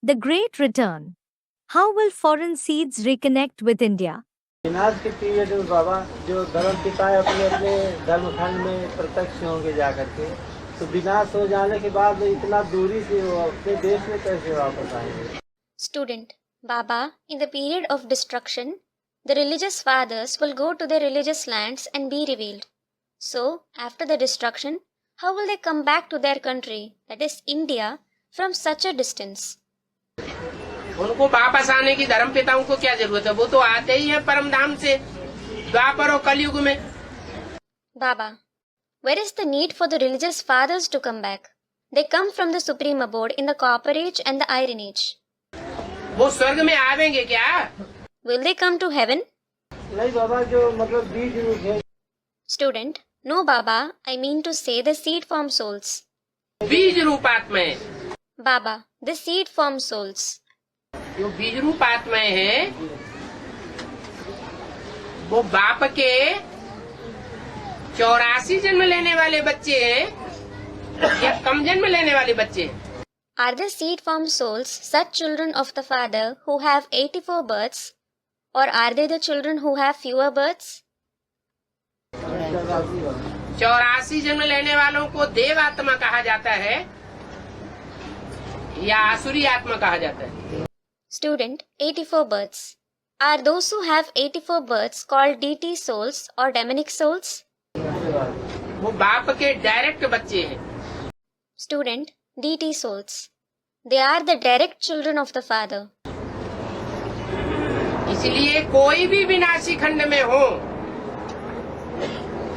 The Great Return. How will foreign seeds reconnect with India? विनाश के period में बाबा जो धर्म पिता है अपने अपने धर्मखंड में प्रत्यक्ष होंगे जाकर के, तो विनाश हो जाने के बाद इतना दूरी से वो अपने देश में कैसे वापस आएंगे? Student, Baba, in the period of destruction, the religious fathers will go to their religious lands and be revealed. So, after the destruction, how will they come back to their country, that is India, from such a distance? उनको वापस आने की धर्म पिताओं को क्या जरूरत है? वो तो आते ही है परम धाम से द्वापर और कलयुग में। Baba, where is the need for the religious fathers to come back? They come from the supreme abode in the Copper Age and the Iron Age. वो स्वर्ग में आवेंगे क्या? Will they come to heaven? नहीं बाबा, जो मतलब बीज रूप है। Student, no Baba, I mean to say the seed form souls. बीज रूप आत्माएं। Baba, the seed form souls. जो बीज रूप आत्माएं हैं, वो बाप के 84 जन्म लेने वाले बच्चे हैं या कम जन्म लेने वाले बच्चे हैं? Are the seed form souls such children of the Father who have 84 births, or are they the children who have fewer births? 84 जन्म लेने वालों को देव आत्मा कहा जाता है या आसुरी आत्मा कहा जाता है? Student, 84 births. Are those who have 84 births called DT souls or demonic souls? वो बाप के डायरेक्ट बच्चे हैं। Student, DT souls. They are the direct children of the Father. इसलिए कोई भी विनाशी खंड में हो,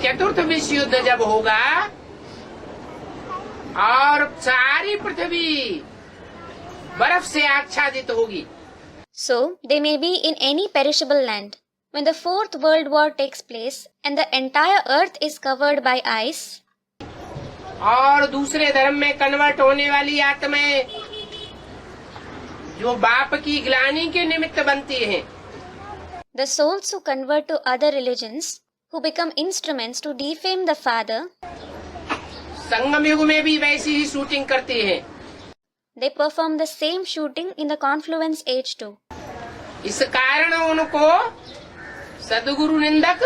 चतुर्थ विश्व युद्ध जब होगा और सारी पृथ्वी बर्फ से आच्छादित होगी, So, they may be in any perishable land. When the Fourth World War takes place and the entire earth is covered by ice, और दूसरे धर्म में कन्वर्ट होने वाली आत्माएं जो बाप की ग्लानि के निमित्त बनती हैं, the souls who convert to other religions, who become instruments to defame the Father, संगम युग में भी वैसी ही शूटिंग करती हैं। they perform the same shooting in the confluence age too. इस कारण उनको सदगुरु निंदक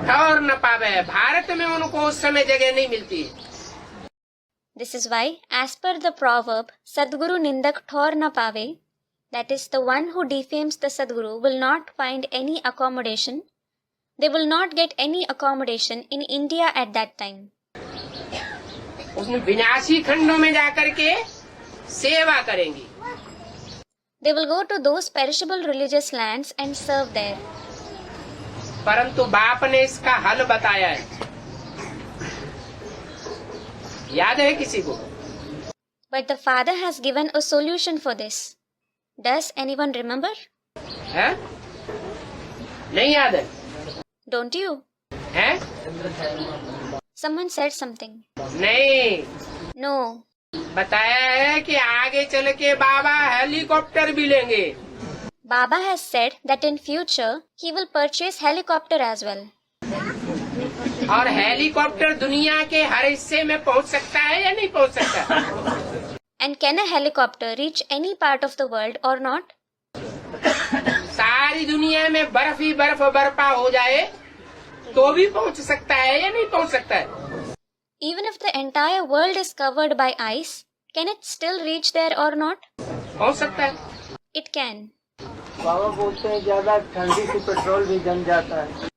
ठौर न पावे। भारत में उनको उस समय जगह नहीं मिलती। This is why, as per the proverb, Sadguru Nindak Thor na pave, that is, the one who defames the Sadguru will not find any accommodation. They will not get any accommodation in India at that time. उसमें विनाशी खंडों में जाकर के सेवा करेंगी। They will go to those perishable religious lands and serve there. परंतु बाप ने इसका हल बताया है, याद है किसी को? But the Father has given a solution for this. Does anyone remember? है? नहीं याद है? Don't you? है? Someone said something. नहीं, No. बताया है कि आगे चल के बाबा हेलीकॉप्टर भी लेंगे। Baba has said that in future he will purchase helicopter as well. और हेलीकॉप्टर दुनिया के हर हिस्से में पहुंच सकता है या नहीं पहुंच सकता? And can a helicopter reach any part of the world or not? सारी दुनिया में बर्फ ही बर्फ बर्फा हो जाए तो भी पहुंच सकता है या नहीं पहुंच सकता है? Even if the entire world is covered by ice, can it still reach there or not? पहुंच सकता है। It can. बाबा बोलते हैं ज्यादा ठंडी से पेट्रोल भी जम जाता है।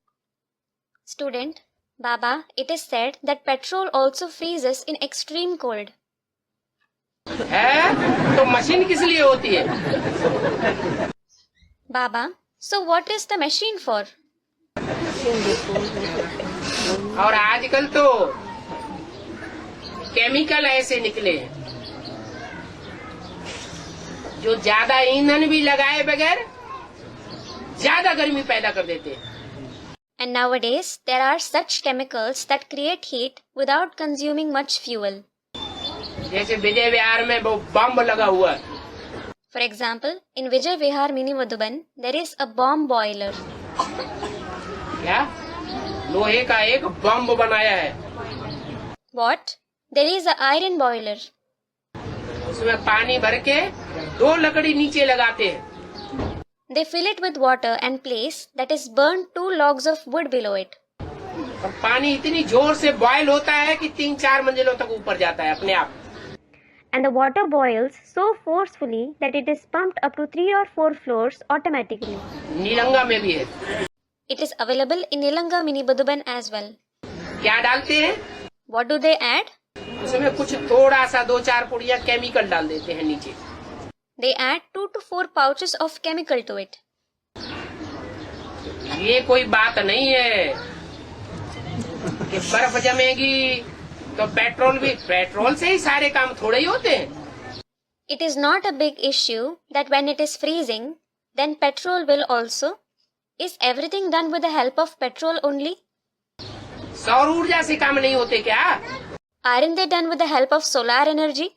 Student, Baba, it is said that petrol also freezes in extreme cold. है तो मशीन किस लिए होती है? Baba, so what is the machine for? और आजकल तो केमिकल ऐसे निकले हैं जो ज्यादा ईंधन भी लगाए बगैर ज्यादा गर्मी पैदा कर देते हैं। And nowadays, there are such chemicals that create heat without consuming much fuel. जैसे विजय विहार में वो बम लगा हुआ है। For example, in Vijay Vihar Mini Madhuban, there is a bomb boiler. क्या? लोहे का एक बम बनाया है। What? There is a iron boiler. उसमें पानी भर के 2 लकड़ी नीचे लगाते हैं। They fill it with water and place that is burned 2 logs of wood below it. और पानी इतनी जोर से बॉयल होता है कि 3-4 मंजिलों तक ऊपर जाता है अपने आप। And the water boils so forcefully that it is pumped up to 3 or 4 floors automatically. नीलंगा में भी है। It is available in Nilanga Mini Buduban as well. क्या डालते हैं? What do they add? उसमें कुछ थोड़ा सा 2-4 पुड़िया केमिकल डाल देते हैं नीचे। They add 2 to 4 pouches of chemical to it. ये कोई बात नहीं है कि बर्फ जमेगी तो पेट्रोल से ही सारे काम थोड़े ही होते हैं। It is not a big issue that when it is freezing, then petrol will also. Is everything done with the help of petrol only? सौर ऊर्जा से काम नहीं होते क्या? Aren't they done with the help of solar energy?